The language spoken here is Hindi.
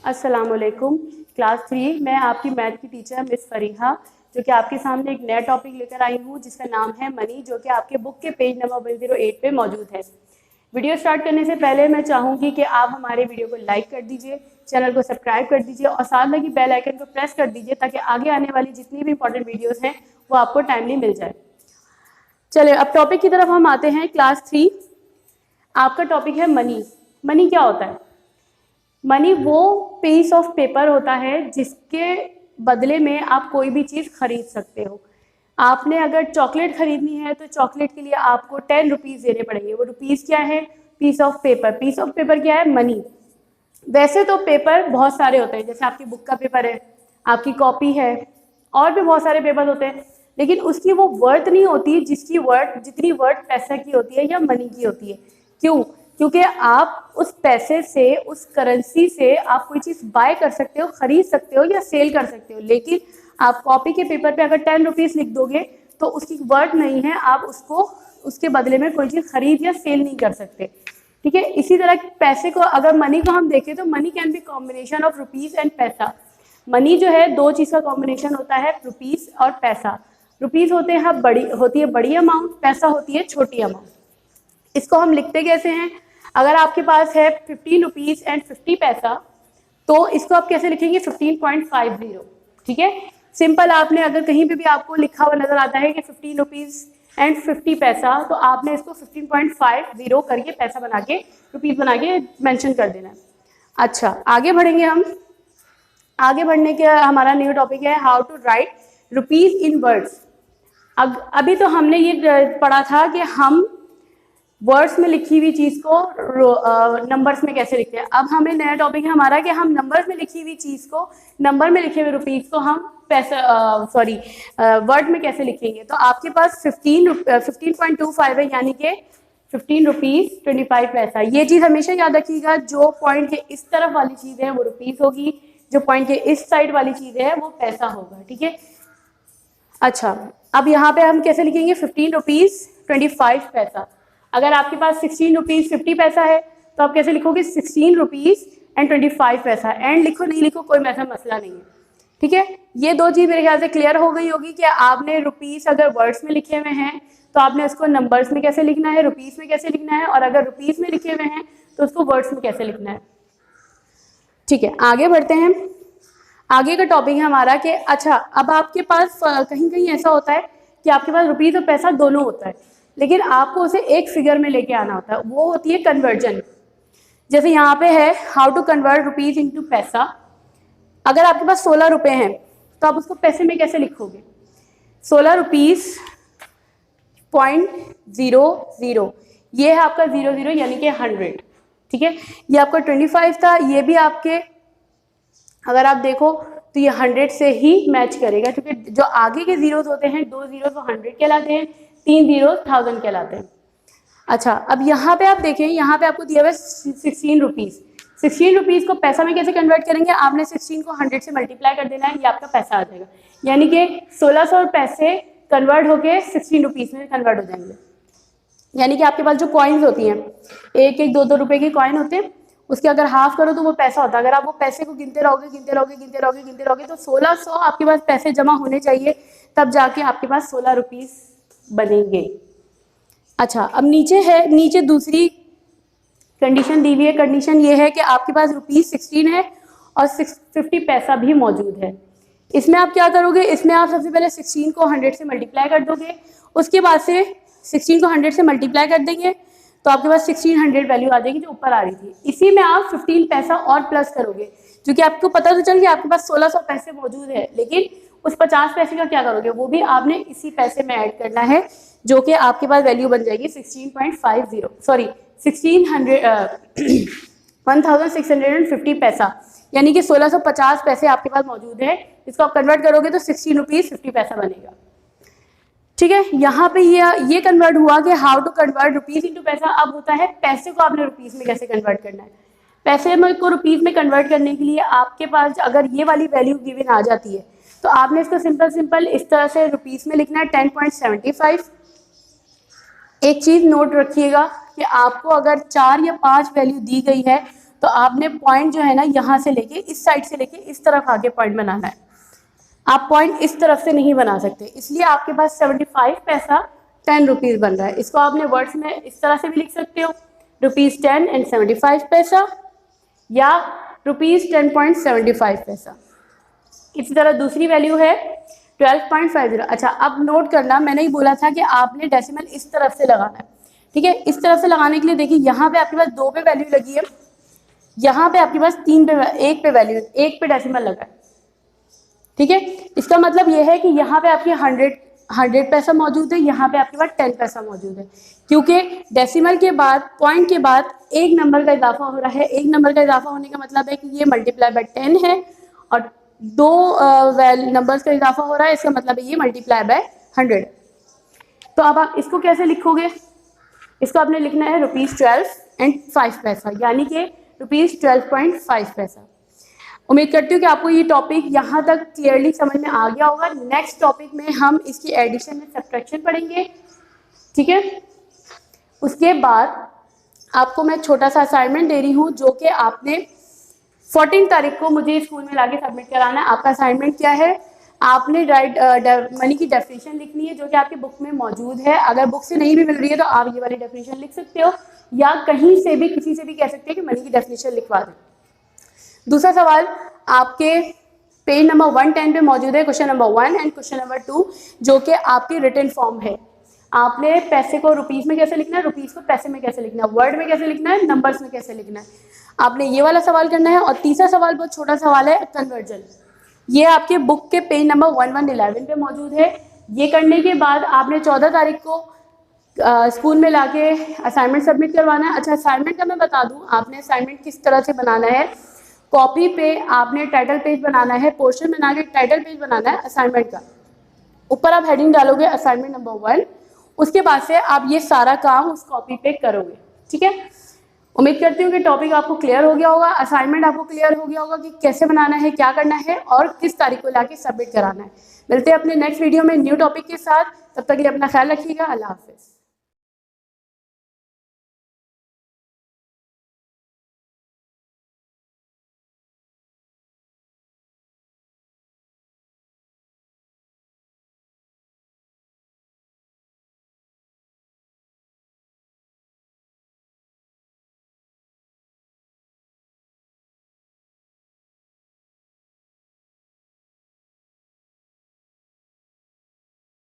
अस्सलामुअलैकुम। क्लास 3 मैं आपकी मैथ की टीचर मिस फरीहा, जो कि आपके सामने एक नया टॉपिक लेकर आई हूँ जिसका नाम है मनी, जो कि आपके बुक के पेज नंबर 108 पे मौजूद है। वीडियो स्टार्ट करने से पहले मैं चाहूँगी कि आप हमारे वीडियो को लाइक कर दीजिए, चैनल को सब्सक्राइब कर दीजिए और साथ लगी बेल आइकन को प्रेस कर दीजिए ताकि आगे आने वाली जितनी भी इंपॉर्टेंट वीडियोज़ हैं वो आपको टाइमली मिल जाए। चलिए अब टॉपिक की तरफ हम आते हैं। क्लास 3 आपका टॉपिक है मनी। मनी क्या होता है? मनी वो पीस ऑफ पेपर होता है जिसके बदले में आप कोई भी चीज़ खरीद सकते हो। आपने अगर चॉकलेट खरीदनी है तो चॉकलेट के लिए आपको 10 रुपीज़ देने पड़ेंगे। वो रुपीज़ क्या है? Piece of paper. Piece of paper क्या है? मनी। वैसे तो पेपर बहुत सारे होते हैं, जैसे आपकी बुक का पेपर है, आपकी कॉपी है, और भी बहुत सारे पेपर होते हैं, लेकिन उसकी वो वर्थ नहीं होती जिसकी वर्थ जितनी वर्थ पैसा की होती है या मनी की होती है। क्यों? क्योंकि आप उस पैसे से, उस करेंसी से आप कोई चीज़ बाय कर सकते हो, खरीद सकते हो या सेल कर सकते हो, लेकिन आप कॉपी के पेपर पे अगर 10 रुपीज़ लिख दोगे तो उसकी वर्थ नहीं है, आप उसको उसके बदले में कोई चीज़ खरीद या सेल नहीं कर सकते। ठीक है, इसी तरह पैसे को, अगर मनी को हम देखें तो money can be combination of rupees and पैसा। मनी जो है दो चीज़ का कॉम्बिनेशन होता है, रुपीज़ और पैसा। रुपीज़ होते हैं बड़ी अमाउंट, पैसा होती है छोटी अमाउंट। इसको हम लिखते कैसे हैं? अगर आपके पास है 15 रुपीज़ एंड 50 पैसा, तो इसको आप कैसे लिखेंगे? 15.50। ठीक है, सिंपल। आपने अगर कहीं पे भी आपको लिखा हुआ नजर आता है कि 15 रुपीज़ एंड 50 पैसा, तो आपने इसको 15.50 करके पैसा बना के, रुपीज़ बना के मेंशन कर देना है। अच्छा, आगे बढ़ेंगे हम। आगे बढ़ने के हमारा न्यू टॉपिक है how to write rupees in words. अब अभी तो हमने ये पढ़ा था कि हम वर्ड्स में लिखी हुई चीज़ को नंबर्स में कैसे लिखते हैं। अब हमें नया टॉपिक है हमारा कि हम नंबर्स में लिखी हुई चीज़ को, नंबर में लिखे हुए रुपीज़ को हम वर्ड में कैसे लिखेंगे। तो आपके पास 15.25 है, यानी कि 15 रुपीज़ 25 पैसा। ये चीज़ हमेशा याद रखिएगा, जो पॉइंट के इस तरफ वाली चीज़ है वो रुपीज़ होगी, जो पॉइंट के इस साइड वाली चीज़ है वो पैसा होगा। ठीक है। अच्छा, अब यहाँ पे हम कैसे लिखेंगे? 15 रुपीज़ 25 पैसा। अगर आपके पास 16 रुपीज़ 50 पैसा है तो आप कैसे लिखोगे? 16 रुपीज़ एंड 25 पैसा। एंड लिखो नहीं लिखो कोई ऐसा मसला नहीं है। ठीक है, ये दो चीज़ मेरे ख्याल से क्लियर हो गई होगी कि आपने रुपीज़ अगर वर्ड्स में लिखे हुए हैं तो आपने उसको नंबर्स में कैसे लिखना है, रुपीज़ में कैसे लिखना है, और अगर रुपीज़ में लिखे हुए हैं तो उसको वर्ड्स में कैसे लिखना है। ठीक है, आगे बढ़ते हैं। आगे का टॉपिक है हमारा कि अच्छा, अब आपके पास कहीं कहीं ऐसा होता है कि आपके पास रुपीज़ और पैसा दोनों होता है, लेकिन आपको उसे एक फिगर में लेके आना होता है। वो होती है कन्वर्जन। जैसे यहाँ पे है how to convert rupees into पैसा। अगर आपके पास 16 रुपये हैं तो आप उसको पैसे में कैसे लिखोगे? 16 रुपीज़ .00, ये है आपका 00 यानी कि 100। ठीक है, ये आपका 25 था, ये भी आपके अगर आप देखो तो ये 100 से ही मैच करेगा, क्योंकि जो आगे के जीरोस होते हैं, 2 जीरो तो 100 कहलाते हैं, 3 जीरो 1000 कहलाते हैं। अच्छा, अब यहाँ पे आप देखें, यहाँ पे आपको दिया हुआ है 16 रुपीज़। 16 रुपीज़ को पैसा में कैसे कन्वर्ट करेंगे? आपने 16 को 100 से मल्टीप्लाई कर देना है, ये आपका पैसा आ जाएगा। यानी कि 1600 पैसे कन्वर्ट होके 16 रुपीज़ में कन्वर्ट हो जाएंगे। यानी कि आपके पास जो कॉइन्स होती हैं, 1-1, 2-2 रुपए के कॉइन होते हैं, उसके अगर हाफ करो तो वो पैसा होता है। अगर आप वो पैसे को गिनते रहोगे तो 1600 आपके पास पैसे जमा होने चाहिए, तब जाके आपके पास 16 रुपीज़ बनेंगे। अच्छा, अब नीचे दूसरी कंडीशन दी हुई है। कंडीशन ये है कि आपके पास रुपीज़ 16 है और 50 पैसा भी मौजूद है। इसमें आप क्या करोगे? इसमें आप सबसे पहले 16 को 100 से मल्टीप्लाई कर दोगे, उसके बाद से 16 को 100 से मल्टीप्लाई कर देंगे तो आपके पास 1600 वैल्यू आ जाएगी जो ऊपर आ रही थी। इसी में आप 15 पैसा और प्लस करोगे, क्योंकि आपको पता तो चल गया आपके पास 1600 पैसे मौजूद है, लेकिन उस 50 पैसे का क्या करोगे? वो भी आपने इसी पैसे में ऐड करना है, जो कि आपके पास वैल्यू बन जाएगी 1650 पैसा, यानी कि 1650 पैसे आपके पास मौजूद है। इसको आप कन्वर्ट करोगे तो 16 रुपीज़ 50 पैसा बनेगा। ठीक है, यहाँ पे ये कन्वर्ट हुआ कि how to convert rupees into पैसा। अब होता है पैसे को आपने रुपीज़ में कैसे कन्वर्ट करना है। पैसे को रुपीज़ में कन्वर्ट करने के लिए आपके पास अगर ये वाली वैल्यू गिवन आ जाती है तो आपने इसको सिंपल इस तरह से रुपीज़ में लिखना है 10.75। एक चीज़ नोट रखिएगा कि आपको अगर 4 या 5 वैल्यू दी गई है तो तो आपने पॉइंट जो है ना यहाँ से लेके इस साइड से लेके इस तरफ आगे पॉइंट बनाना है। आप पॉइंट इस तरफ से नहीं बना सकते, इसलिए आपके पास 75 पैसा 10 रुपीज़ बन रहा है। इसको आपने वर्ड्स में इस तरह से भी लिख सकते हो, ₹10 and 75 पैसा, या ₹10.75 पैसा। इसी तरह दूसरी वैल्यू है 12.50। अच्छा, अब नोट करना, मैंने ही बोला था कि आपने डेसिमल इस तरफ से लगाना है, ठीक है। इस तरफ से लगाने के लिए देखिए, यहाँ पे आपके पास 2 पे वैल्यू लगी है, यहाँ पे आपके पास 3 पे, 1 पे वैल्यू, 1 पे डेसिमल लगा है, ठीक है। इसका मतलब ये है कि यहाँ पे आपके 100 पैसा मौजूद है, यहाँ पे आपके पास 10 पैसा मौजूद है, क्योंकि डेसिमल के बाद, पॉइंट के बाद एक नंबर का इजाफा हो रहा है। एक नंबर का इजाफा होने का मतलब है कि ये मल्टीप्लाई बाय 10 है, और 2 नंबर्स का इजाफा हो रहा है, इसका मतलब है ये मल्टीप्लाई बाय 100। तो अब आप इसको कैसे लिखोगे? इसको आपने लिखना है ₹12 and 5 पैसा, यानी कि ₹12.5 पैसा। उम्मीद करती हूँ कि आपको ये टॉपिक यहाँ तक क्लियरली समझ में आ गया होगा। नेक्स्ट टॉपिक में हम इसकी एडिशन एंड सब्ट्रैक्शन पढ़ेंगे, ठीक है। उसके बाद आपको मैं छोटा सा असाइनमेंट दे रही हूँ, जो कि आपने 14 तारीख को मुझे स्कूल में लाके सबमिट कराना है। आपका असाइनमेंट क्या है? आपने मनी की डेफिनेशन लिखनी है, जो कि आपकी बुक में मौजूद है। अगर बुक से नहीं भी मिल रही है तो आप ये वाली डेफिनेशन लिख सकते हो, या कहीं से भी, किसी से भी कह सकते हैं कि मनी की डेफिनेशन लिखवा दें। दूसरा सवाल आपके पेज नंबर 110 पे मौजूद है, question number 1 and question number 2, जो कि आपकी रिटन फॉर्म है। आपने पैसे को रुपीस में कैसे लिखना है, रुपीस को पैसे में कैसे लिखना है, वर्ड में कैसे लिखना है, नंबर्स में कैसे लिखना है, आपने ये वाला सवाल करना है। और तीसरा सवाल बहुत छोटा सवाल है, कन्वर्जन। ये आपके बुक के पेज नंबर 1111 पे मौजूद है। ये करने के बाद आपने 14 तारीख को स्कूल में लाके असाइनमेंट सबमिट करवाना है। अच्छा, असाइनमेंट का मैं बता दूं, आपने असाइनमेंट किस तरह से बनाना है। कॉपी पे आपने टाइटल पेज बनाना है, पोर्शन बना के टाइटल पेज बनाना है असाइनमेंट का। ऊपर आप हेडिंग डालोगे असाइनमेंट नंबर 1, उसके बाद से आप ये सारा काम उस कॉपी पे करोगे, ठीक है। उम्मीद करती हूँ कि टॉपिक आपको क्लियर हो गया होगा, असाइनमेंट आपको क्लियर हो गया होगा कि कैसे बनाना है, क्या करना है और किस तारीख को लाके सबमिट कराना है। मिलते हैं अपने नेक्स्ट वीडियो में न्यू टॉपिक के साथ। तब तक के लिए अपना ख्याल रखिएगा। अल्लाह हाफिज़।